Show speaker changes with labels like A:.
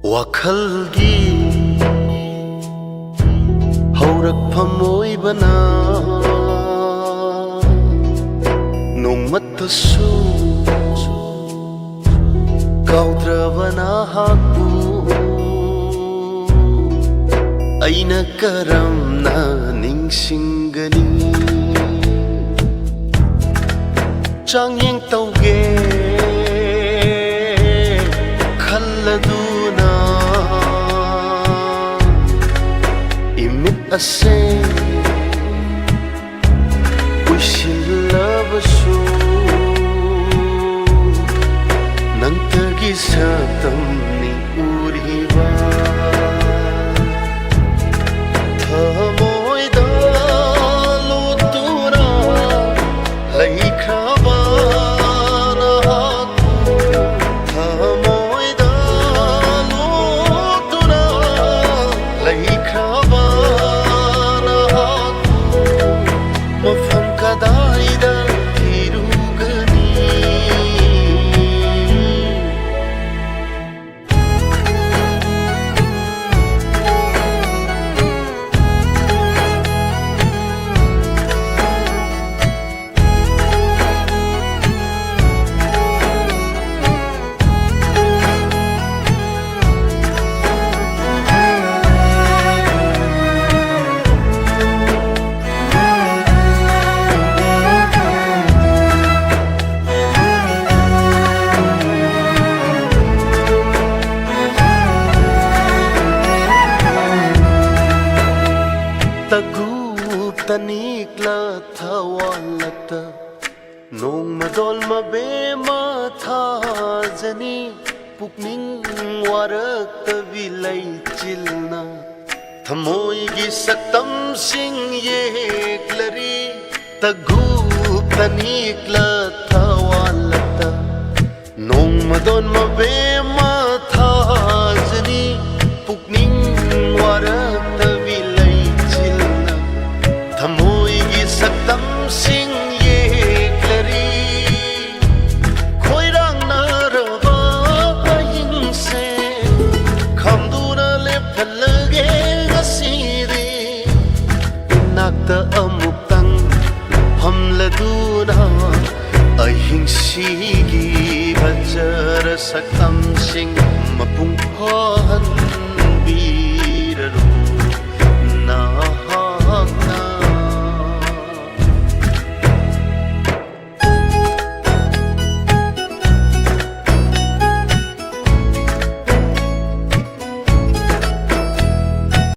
A: ꯋꯥꯈꯜꯒꯤ ꯍꯧꯔꯛꯐꯝ ꯑꯣꯏꯕꯅ ꯅꯣꯡꯃꯇꯁꯨ ꯀꯥꯎꯗ꯭ꯔꯕ ꯅꯍꯥꯛꯄꯨ ꯑꯩꯅ ꯀꯔꯝꯅ ꯅꯤꯡꯁꯤꯡꯒꯅꯤ ꯆꯥꯡꯌꯦꯡ ꯇꯧꯒꯦ ꯈꯜꯂꯗꯨꯅ ꯏꯃꯤꯠ ꯑꯁꯦ ꯎꯏꯁꯤꯜꯂꯕꯁꯨ ꯅꯪꯇꯒꯤ ꯁꯛꯇꯝꯅꯤ ꯎꯔꯤꯕ ꯊꯃꯣꯏꯗ ꯂꯣꯠꯇꯨꯅ ꯂꯩꯈ꯭ꯔꯕ ꯅꯍꯥꯛꯄꯨ ꯊꯃꯣꯏꯗ ꯂꯣꯠꯇꯨꯅ ꯂꯩꯈ꯭ꯔꯕ ꯅꯍꯥꯛꯄꯨ ꯃꯐꯝ ꯀꯗꯥꯏꯗ ꯊꯤꯔꯨꯒꯅꯤ तगुप तनिकला थवालत नोंगमदोल मबेमा थाजनी पुकनिंग वारक विलै चिलना थमोइगी सक्तम सिंग येक्लरी तगुप तनिकला थवालत नोंगमदोल मबेमा थाजनी पुकनिंग वारक सक्तम सिंह येक्लरी खोइरांगनारबा अहिंसे खमदुना लेप्थलगे गसीदे इनाक्ता अमुक्तंग फमलदुना अहिंसीगी बजर सक्तम सिंह मपुंग फाहन